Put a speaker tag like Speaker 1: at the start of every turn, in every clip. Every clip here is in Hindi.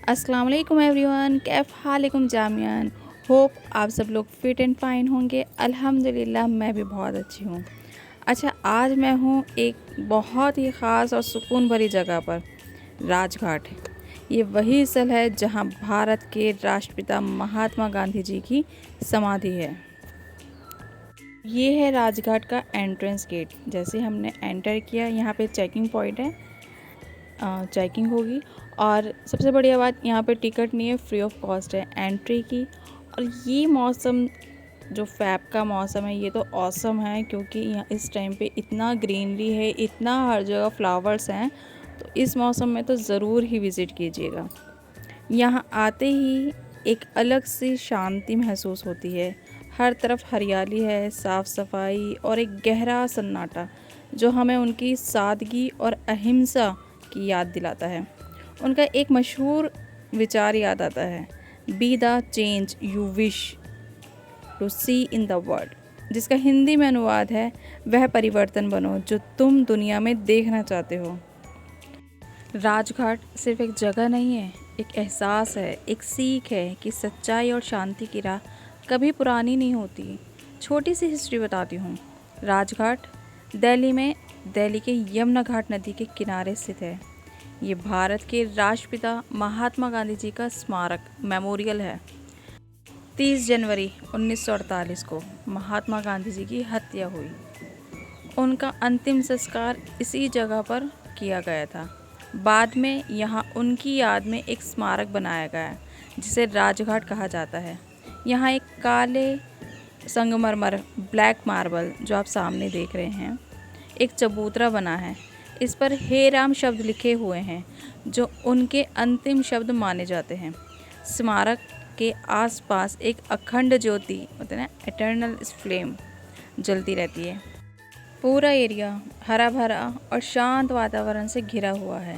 Speaker 1: अस्सलाम वालेकुम एवरीवन, कैफ हालिकुम जामियन। होप आप सब लोग फ़िट एंड फाइन होंगे। अल्हम्दुलिल्लाह मैं भी बहुत अच्छी हूँ। अच्छा, आज मैं हूँ एक बहुत ही ख़ास और सुकून भरी जगह पर, राजघाट। ये वही स्थल है जहाँ भारत के राष्ट्रपिता महात्मा गांधी जी की समाधि है। ये है राजघाट का एंट्रेंस गेट। जैसे हमने एंटर किया, यहाँ पे चेकिंग पॉइंट है, चेकिंग होगी। और सबसे बढ़िया बात, यहाँ पे टिकट नहीं है, फ्री ऑफ कॉस्ट है एंट्री की। और ये मौसम जो फ़ैब का मौसम है, ये तो ऑसम है क्योंकि यहाँ इस टाइम पे इतना ग्रीनरी है, इतना हर जगह फ्लावर्स हैं। तो इस मौसम में तो ज़रूर ही विज़िट कीजिएगा। यहाँ आते ही एक अलग सी शांति महसूस होती है। हर तरफ हरियाली है, साफ़ सफाई और एक गहरा सन्नाटा जो हमें उनकी सादगी और अहिंसा की याद दिलाता है। उनका एक मशहूर विचार याद आता है, be the change you wish to see in the world, जिसका हिंदी में अनुवाद है, वह परिवर्तन बनो जो तुम दुनिया में देखना चाहते हो। राजघाट सिर्फ एक जगह नहीं है, एक एहसास है, एक सीख है कि सच्चाई और शांति की राह कभी पुरानी नहीं होती। छोटी सी हिस्ट्री बताती हूँ। राजघाट दिल्ली में, दिल्ली के यमुना घाट नदी के किनारे स्थित है। ये भारत के राष्ट्रपिता महात्मा गांधी जी का स्मारक मेमोरियल है। 30 जनवरी 1948 को महात्मा गांधी जी की हत्या हुई। उनका अंतिम संस्कार इसी जगह पर किया गया था। बाद में यहाँ उनकी याद में एक स्मारक बनाया गया जिसे राजघाट कहा जाता है। यहाँ एक काले संगमरमर ब्लैक मार्बल जो आप सामने देख रहे हैं, एक चबूतरा बना है। इस पर हे राम शब्द लिखे हुए हैं जो उनके अंतिम शब्द माने जाते हैं। स्मारक के आसपास एक अखंड ज्योति होता है ना, एटर्नल फ्लेम जलती रहती है। पूरा एरिया हरा भरा और शांत वातावरण से घिरा हुआ है।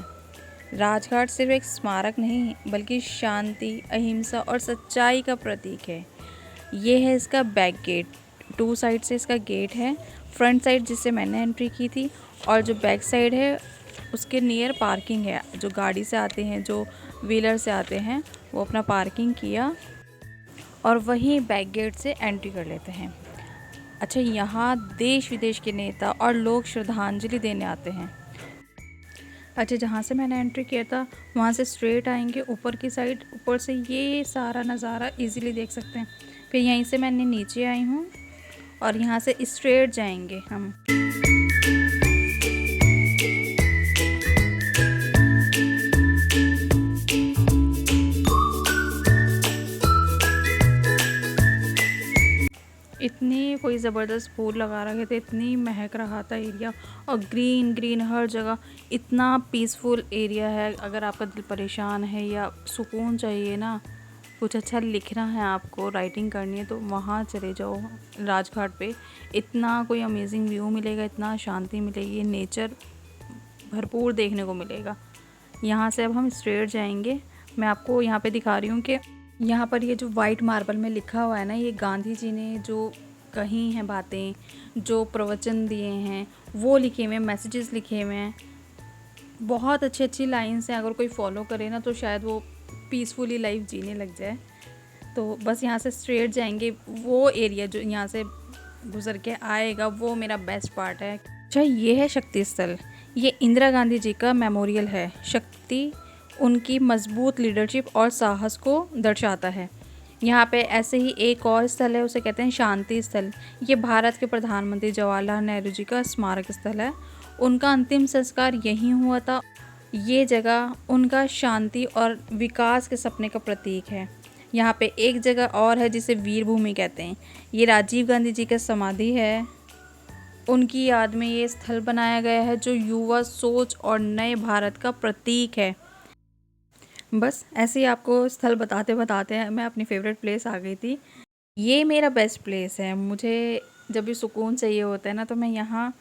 Speaker 1: राजघाट सिर्फ एक स्मारक नहीं बल्कि शांति, अहिंसा और सच्चाई का प्रतीक है। ये है इसका बैक गेट। 2 साइड से इसका गेट है। फ्रंट साइड जिससे मैंने एंट्री की थी, और जो बैक साइड है उसके नियर पार्किंग है। जो गाड़ी से आते हैं, जो व्हीलर से आते हैं, वो अपना पार्किंग किया और वहीं बैक गेट से एंट्री कर लेते हैं। अच्छा, यहाँ देश विदेश के नेता और लोग श्रद्धांजलि देने आते हैं। अच्छा, जहाँ से मैंने एंट्री किया था वहाँ से स्ट्रेट आएंगे ऊपर की साइड। ऊपर से ये सारा नज़ारा इजीली देख सकते हैं। फिर यहीं से मैंने नीचे आई हूँ और यहाँ से स्ट्रेट जाएंगे हम। इतने कोई ज़बरदस्त फूल लगा रखे थे, इतनी महक रहा था एरिया, और ग्रीन ग्रीन हर जगह। इतना पीसफुल एरिया है। अगर आपका दिल परेशान है या सुकून चाहिए ना, कुछ अच्छा लिखना है आपको, राइटिंग करनी है, तो वहाँ चले जाओ राजघाट पे। इतना कोई अमेजिंग व्यू मिलेगा, इतना शांति मिलेगी, नेचर भरपूर देखने को मिलेगा। यहाँ से अब हम स्ट्रेट जाएंगे। मैं आपको यहाँ पे दिखा रही हूँ कि यहाँ पर ये जो वाइट मार्बल में लिखा हुआ है ना, ये गांधी जी ने जो कही हैं बातें, जो प्रवचन दिए हैं, वो लिखे हुए हैं, मैसेजेस लिखे हुए हैं। बहुत अच्छी अच्छी लाइन्स हैं। अगर कोई फॉलो करे ना तो शायद वो पीसफुली लाइफ जीने लग जाए। तो बस यहाँ से स्ट्रेट जाएंगे। वो एरिया जो यहाँ से गुजर के आएगा वो मेरा बेस्ट पार्ट है। अच्छा, ये है शक्ति स्थल। ये इंदिरा गांधी जी का मेमोरियल है। शक्ति उनकी मजबूत लीडरशिप और साहस को दर्शाता है। यहाँ पे ऐसे ही एक और स्थल है, उसे कहते हैं शांति स्थल। ये भारत के प्रधानमंत्री जवाहरलाल नेहरू जी का स्मारक स्थल है। उनका अंतिम संस्कार यहीं हुआ था। ये जगह उनका शांति और विकास के सपने का प्रतीक है। यहाँ पे एक जगह और है जिसे वीर भूमि कहते हैं। ये राजीव गांधी जी का समाधि है। उनकी याद में ये स्थल बनाया गया है जो युवा सोच और नए भारत का प्रतीक है। बस ऐसे ही आपको स्थल बताते बताते मैं अपनी फ़ेवरेट प्लेस आ गई थी। ये मेरा बेस्ट प्लेस है। मुझे जब भी सुकून चाहिए होता है ना, तो मैं यहाँ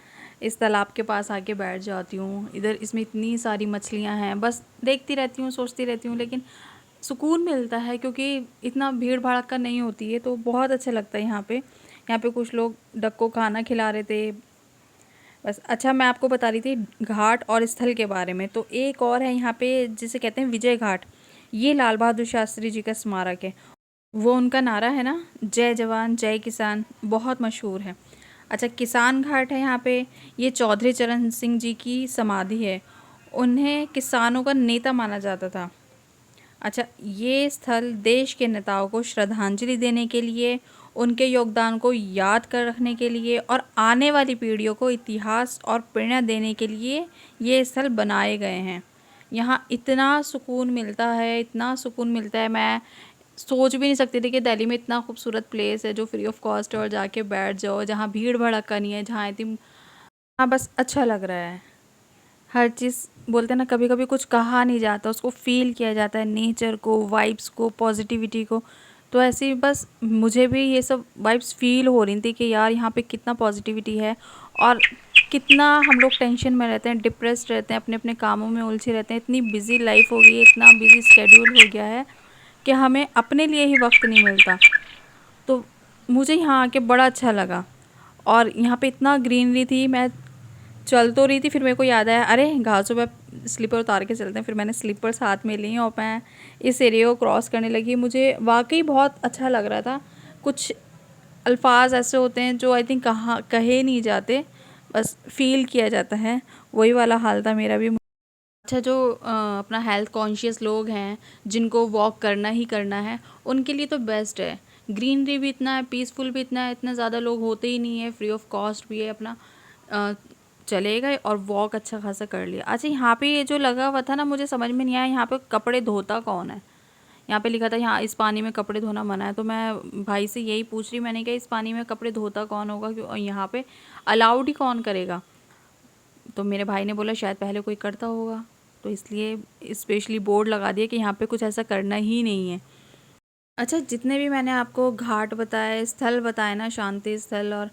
Speaker 1: इस तालाब के पास आके बैठ जाती हूँ। इधर इसमें इतनी सारी मछलियाँ हैं, बस देखती रहती हूँ, सोचती रहती हूँ, लेकिन सुकून मिलता है क्योंकि इतना भीड़ भाड़का नहीं होती है, तो बहुत अच्छा लगता है यहाँ पे। यहाँ पे कुछ लोग डक को खाना खिला रहे थे बस। अच्छा, मैं आपको बता रही थी घाट और स्थल के बारे में। तो एक और है यहाँ पे जिसे कहते हैं विजय घाट। ये लाल बहादुर शास्त्री जी का स्मारक है। वो उनका नारा है ना, जय जवान जय किसान, बहुत मशहूर है। अच्छा, किसान घाट है यहाँ पे। ये चौधरी चरण सिंह जी की समाधि है। उन्हें किसानों का नेता माना जाता था। अच्छा, ये स्थल देश के नेताओं को श्रद्धांजलि देने के लिए, उनके योगदान को याद कर रखने के लिए और आने वाली पीढ़ियों को इतिहास और प्रेरणा देने के लिए ये स्थल बनाए गए हैं। यहाँ इतना सुकून मिलता है, इतना सुकून मिलता है, मैं सोच भी नहीं सकती थी कि दिल्ली में इतना खूबसूरत प्लेस है जो फ्री ऑफ कॉस्ट है, और जाके बैठ जाओ जहाँ भीड़ भड़का नहीं है, जहाँ इतनी, हाँ बस अच्छा लग रहा है। हर चीज़ बोलते हैं ना, कभी कभी कुछ कहा नहीं जाता, उसको फील किया जाता है, नेचर को, वाइब्स को, पॉजिटिविटी को। तो ऐसे ही बस मुझे भी ये सब वाइब्स फील हो रही थी कि यार यहाँ पे कितना पॉजिटिविटी है, और कितना हम लोग टेंशन में रहते हैं, डिप्रेस्ड रहते हैं, अपने अपने कामों में उलझे रहते हैं। इतनी बिजी लाइफ हो गई है, इतना बिजी स्केड्यूल हो गया है कि हमें अपने लिए ही वक्त नहीं मिलता। तो मुझे यहाँ आके बड़ा अच्छा लगा। और यहाँ पे इतना ग्रीनरी थी, मैं चल तो रही थी, फिर मेरे को याद आया, अरे घासों पे स्लीपर उतार के चलते हैं। फिर मैंने स्लीपर्स हाथ में ली और मैं इस एरिया को क्रॉस करने लगी। मुझे वाकई बहुत अच्छा लग रहा था। कुछ अल्फाज ऐसे होते हैं जो आई थिंक कहाँ कहे नहीं जाते, बस फील किया जाता है। वही वाला हाल था मेरा भी। अच्छा, जो अपना हेल्थ कॉन्शियस लोग हैं, जिनको वॉक करना ही करना है, उनके लिए तो बेस्ट है। ग्रीनरी भी इतना है, पीसफुल भी इतना है, इतने ज़्यादा लोग होते ही नहीं है, फ्री ऑफ कॉस्ट भी है, अपना चले गए और वॉक अच्छा खासा कर लिया। अच्छा, यहाँ पे ये जो लगा हुआ था ना, मुझे समझ में नहीं आया यहाँ पे कपड़े धोता कौन है। यहाँ पे लिखा था यहाँ इस पानी में कपड़े धोना मना है। तो मैं भाई से यही पूछ रही, मैंने कहा इस पानी में कपड़े धोता कौन होगा, क्यों यहाँ पे अलाउड ही कौन करेगा। तो मेरे भाई ने बोला शायद पहले कोई करता होगा, तो इसलिए स्पेशली बोर्ड लगा दिया कि यहाँ पे कुछ ऐसा करना ही नहीं है। अच्छा, जितने भी मैंने आपको घाट बताए, स्थल बताए ना, शांति स्थल और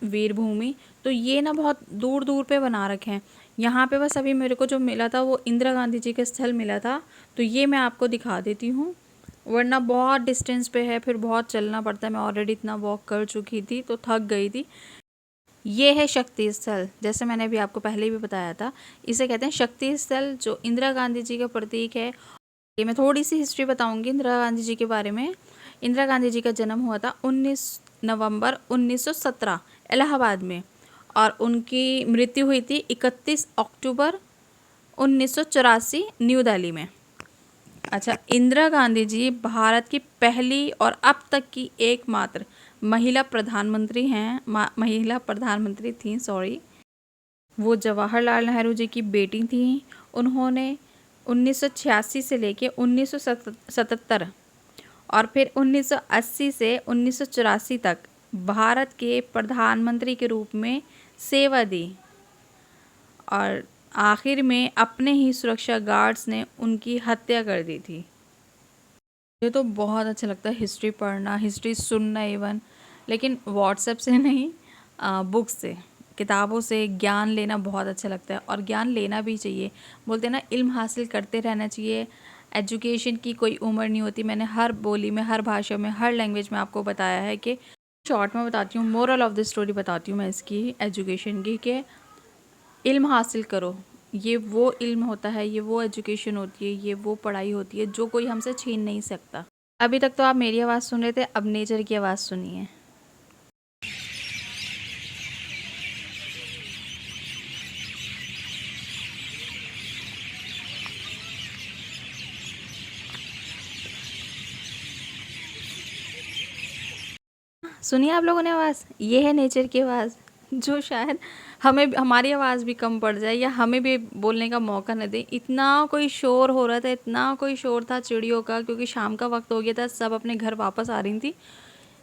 Speaker 1: वीर भूमि, तो ये ना बहुत दूर दूर पे बना रखे हैं। यहाँ पे बस अभी मेरे को जो मिला था वो इंदिरा गांधी जी का स्थल मिला था, तो ये मैं आपको दिखा देती हूँ, वरना बहुत डिस्टेंस पे है, फिर बहुत चलना पड़ता है। मैं ऑलरेडी इतना वॉक कर चुकी थी तो थक गई थी। ये है शक्ति स्थल, जैसे मैंने अभी आपको पहले भी बताया था, इसे कहते हैं शक्ति स्थल, जो इंदिरा गांधी जी का प्रतीक है। ये मैं थोड़ी सी हिस्ट्री बताऊंगी इंदिरा गांधी जी के बारे में। इंदिरा गांधी जी का जन्म हुआ था 19 नवंबर 1917 इलाहाबाद में, और उनकी मृत्यु हुई थी 31 अक्टूबर 1984 न्यू दिल्ली में। अच्छा, इंदिरा गांधी जी भारत की पहली और अब तक की एकमात्र महिला प्रधानमंत्री हैं, महिला प्रधानमंत्री थी, सॉरी। वो जवाहरलाल नेहरू जी की बेटी थी। उन्होंने 1986 से लेके 1977 और फिर 1980 से 1984 तक भारत के प्रधानमंत्री के रूप में सेवा दी, और आखिर में अपने ही सुरक्षा गार्ड्स ने उनकी हत्या कर दी थी। मुझे तो बहुत अच्छा लगता है हिस्ट्री पढ़ना, हिस्ट्री सुनना इवन, लेकिन व्हाट्सएप से नहीं, बुक्स से, किताबों से ज्ञान लेना बहुत अच्छा लगता है, और ज्ञान लेना भी चाहिए। बोलते हैं ना, इल्म हासिल करते रहना चाहिए। एजुकेशन की कोई उम्र नहीं होती। मैंने हर बोली में, हर भाषा में, हर लैंग्वेज में आपको बताया है कि शॉर्ट में बताती हूँ, मोरल ऑफ द स्टोरी बताती हूँ मैं इसकी, एजुकेशन की, कि इल्म हासिल करो। ये वो इल्म होता है, ये वो एजुकेशन होती है, ये वो पढ़ाई होती है जो कोई हमसे छीन नहीं सकता। अभी तक तो आप मेरी आवाज़ सुन रहे थे, अब नेचर की आवाज़ सुनिए। सुनिए आप लोगों ने आवाज़, ये है नेचर की आवाज़, जो शायद हमें, हमारी आवाज़ भी कम पड़ जाए या हमें भी बोलने का मौका न दे। इतना कोई शोर हो रहा था, इतना कोई शोर था चिड़ियों का, क्योंकि शाम का वक्त हो गया था, सब अपने घर वापस आ रही थी।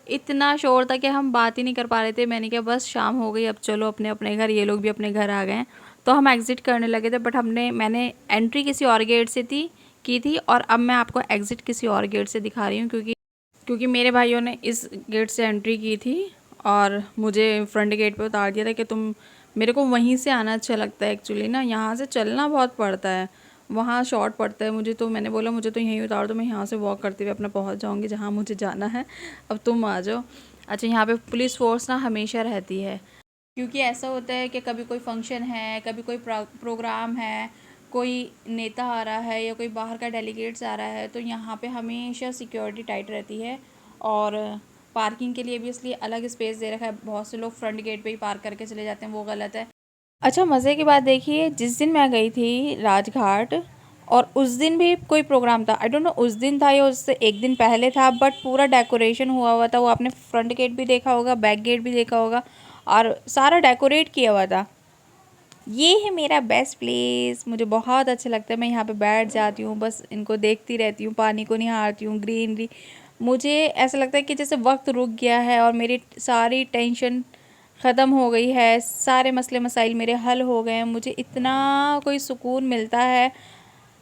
Speaker 1: इतना शोर था कि हम बात ही नहीं कर पा रहे थे। मैंने कहा बस शाम हो गई, अब चलो अपने अपने घर, ये लोग भी अपने घर आ गए हैं। तो हम एग्ज़िट करने लगे थे, बट मैंने एंट्री किसी और गेट से की थी, और अब मैं आपको एग्ज़िट किसी और गेट से दिखा रही हूँ, क्योंकि मेरे भाइयों ने इस गेट से एंट्री की थी और मुझे फ्रंट गेट पे उतार दिया था कि तुम, मेरे को वहीं से आना अच्छा लगता है एक्चुअली ना, यहाँ से चलना बहुत पड़ता है, वहाँ शॉर्ट पड़ता है मुझे। तो मैंने बोला मुझे तो यहीं उतार दो, मैं यहाँ से वॉक करते हुए अपना पहुँच जाऊँगी जहाँ मुझे जाना है, अब तुम आ जाओ। अच्छा, यहाँ पे पुलिस फोर्स ना हमेशा रहती है, क्योंकि ऐसा होता है कि कभी कोई फंक्शन है, कभी कोई प्रोग्राम है, कोई नेता आ रहा है या कोई बाहर का डेलीगेट्स आ रहा है तो यहाँ पे हमेशा सिक्योरिटी टाइट रहती है। और पार्किंग के लिए भी इसलिए अलग स्पेस दे रखा है। बहुत से लोग फ्रंट गेट पे ही पार्क करके चले जाते हैं, वो गलत है। अच्छा, मज़े की बात देखिए, जिस दिन मैं गई थी राजघाट और उस दिन भी कोई प्रोग्राम था, आई डोंट नो उस दिन था या उससे एक दिन पहले था, बट पूरा डेकोरेशन हुआ था। वो आपने फ्रंट गेट भी देखा होगा, बैक गेट भी देखा होगा, और सारा डेकोरेट किया हुआ था। ये है मेरा बेस्ट प्लेस, मुझे बहुत अच्छा लगता है। मैं यहाँ पे बैठ जाती हूँ, बस इनको देखती रहती हूँ, पानी को निहारती हूँ, ग्रीनरी। मुझे ऐसा लगता है कि जैसे वक्त रुक गया है और मेरी सारी टेंशन ख़त्म हो गई है, सारे मसले मसाइल मेरे हल हो गए हैं। मुझे इतना कोई सुकून मिलता है।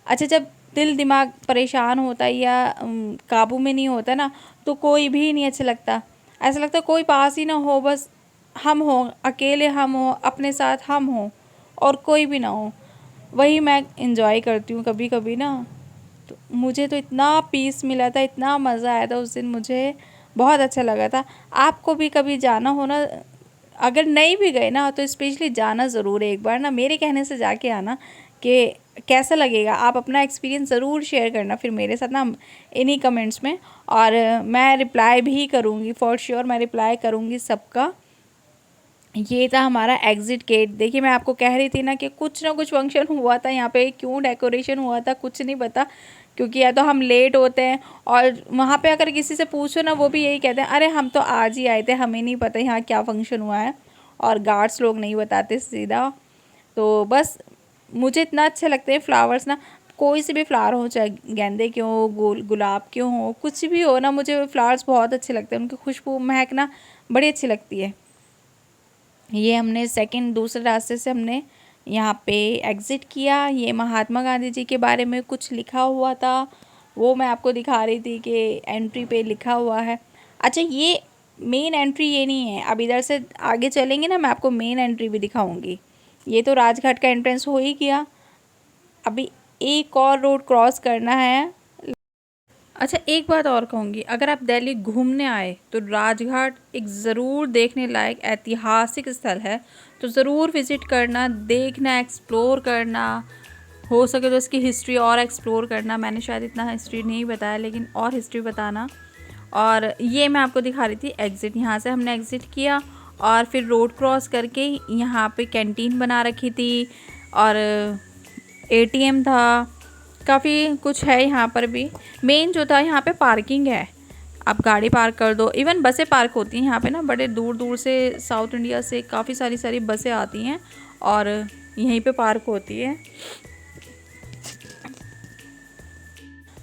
Speaker 1: अच्छा, जब दिल दिमाग परेशान होता है या काबू में नहीं होता ना, तो कोई भी नहीं अच्छा लगता। ऐसा लगता है कोई पास ही ना हो, बस हम हो, अकेले हम हो, अपने साथ हम हो और कोई भी ना हो। वही मैं इंजॉय करती हूँ कभी कभी ना। तो मुझे तो इतना पीस मिला था, इतना मज़ा आया था उस दिन, मुझे बहुत अच्छा लगा था। आपको भी कभी जाना हो ना, अगर नहीं भी गए ना तो स्पेशली जाना ज़रूर है एक बार ना, मेरे कहने से जाके आना कि कैसा लगेगा। आप अपना एक्सपीरियंस ज़रूर शेयर करना फिर मेरे साथ ना इन्हीं कमेंट्स में, और मैं रिप्लाई भी करूँगी, फॉर श्योर मैं रिप्लाई करूँगी सबका। ये था हमारा एग्ज़िट गेट। देखिए, मैं आपको कह रही थी ना कि कुछ ना कुछ फंक्शन हुआ था यहाँ पे, क्यों डेकोरेशन हुआ था कुछ नहीं पता, क्योंकि या तो हम लेट होते हैं, और वहाँ पे अगर किसी से पूछो ना वो भी यही कहते हैं, अरे हम तो आज ही आए थे, हमें नहीं पता यहाँ क्या फ़ंक्शन हुआ है। और गार्ड्स लोग नहीं बताते सीधा। तो बस मुझे इतना अच्छे लगते हैं फ्लावर्स ना, कोई से भी फ्लावर हो, चाहे गेंदे के हो, गुलाब के हो, कुछ भी हो ना, मुझे फ्लावर्स बहुत अच्छे लगते हैं। उनकी खुशबू महक ना बड़ी अच्छी लगती है। ये हमने दूसरे रास्ते से हमने यहाँ पे एग्ज़िट किया। ये महात्मा गांधी जी के बारे में कुछ लिखा हुआ था, वो मैं आपको दिखा रही थी कि एंट्री पे लिखा हुआ है। अच्छा, ये मेन एंट्री ये नहीं है, अब इधर से आगे चलेंगे ना, मैं आपको मेन एंट्री भी दिखाऊंगी। ये तो राजघाट का एंट्रेंस हो ही गया, अभी एक और रोड क्रॉस करना है। अच्छा, एक बात और कहूँगी, अगर आप दिल्ली घूमने आए तो राजघाट एक ज़रूर देखने लायक ऐतिहासिक स्थल है। तो ज़रूर विज़िट करना, देखना, एक्सप्लोर करना, हो सके तो इसकी हिस्ट्री और एक्सप्लोर करना। मैंने शायद इतना हिस्ट्री नहीं बताया, लेकिन और हिस्ट्री बताना। और ये मैं आपको दिखा रही थी एग्ज़िट, यहाँ से हमने एग्ज़िट किया और फिर रोड क्रॉस करके यहाँ पे कैंटीन बना रखी थी और एटीएम था, काफ़ी कुछ है यहाँ पर भी। मेन जो था यहाँ पे पार्किंग है, आप गाड़ी पार्क कर दो। इवन बसें पार्क होती हैं यहाँ पे ना, बड़े दूर दूर से साउथ इंडिया से काफ़ी सारी बसें आती हैं और यहीं पे पार्क होती है।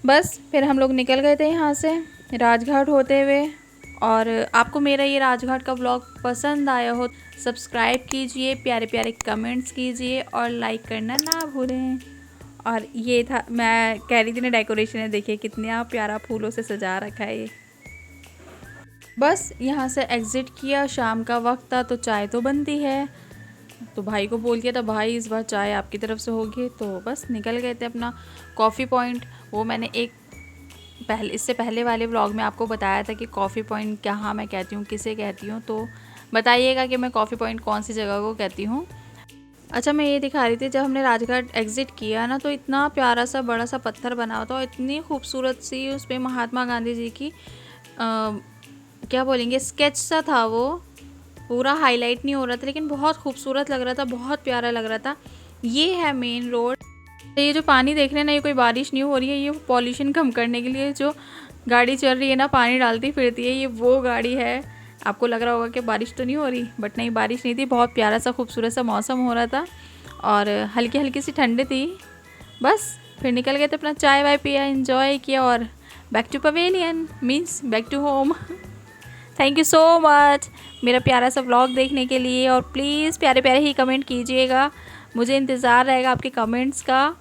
Speaker 1: बस फिर हम लोग निकल गए थे यहाँ से राजघाट होते हुए। और आपको मेरा ये राजघाट का व्लॉग पसंद आया हो, सब्सक्राइब कीजिए, प्यारे प्यारे कमेंट्स कीजिए और लाइक करना ना भूलें। और ये था, मैं कह रही थी ना डेकोरेशन है, देखिए कितना प्यारा फूलों से सजा रखा है ये। बस यहाँ से एग्ज़िट किया, शाम का वक्त था तो चाय तो बनती है, तो भाई को बोल किया था, भाई इस बार चाय आपकी तरफ से होगी। तो बस निकल गए थे अपना कॉफ़ी पॉइंट। वो मैंने इससे पहले वाले व्लॉग में आपको बताया था कि कॉफ़ी पॉइंट कहाँ मैं कहती हूँ, किसे कहती हूँ, तो बताइएगा कि मैं कॉफ़ी पॉइंट कौन सी जगह को कहती हूँ। अच्छा, मैं ये दिखा रही थी, जब हमने राजघाट एग्ज़िट किया ना तो इतना प्यारा सा बड़ा सा पत्थर बना हुआ था और इतनी खूबसूरत सी उस पर महात्मा गांधी जी की क्या बोलेंगे, स्केच सा था। वो पूरा हाईलाइट नहीं हो रहा था, लेकिन बहुत खूबसूरत लग रहा था, बहुत प्यारा लग रहा था। ये है मेन रोड। ये जो पानी देख रहे हैं ना, ये कोई बारिश नहीं हो रही है, ये पॉल्यूशन कम करने के लिए जो गाड़ी चल रही है ना, पानी डालती फिरती है, ये वो गाड़ी है। आपको लग रहा होगा कि बारिश तो नहीं हो रही, बट नहीं, बारिश नहीं थी, बहुत प्यारा सा खूबसूरत सा मौसम हो रहा था और हल्की हल्की सी ठंड थी। बस फिर निकल गए थे, अपना चाय वाय पिया, एंजॉय किया और back to pavilion, means back to home. Thank you so much मेरा प्यारा सा व्लॉग देखने के लिए, और प्लीज़ प्यारे प्यारे ही कमेंट कीजिएगा, मुझे इंतज़ार रहेगा आपके कमेंट्स का।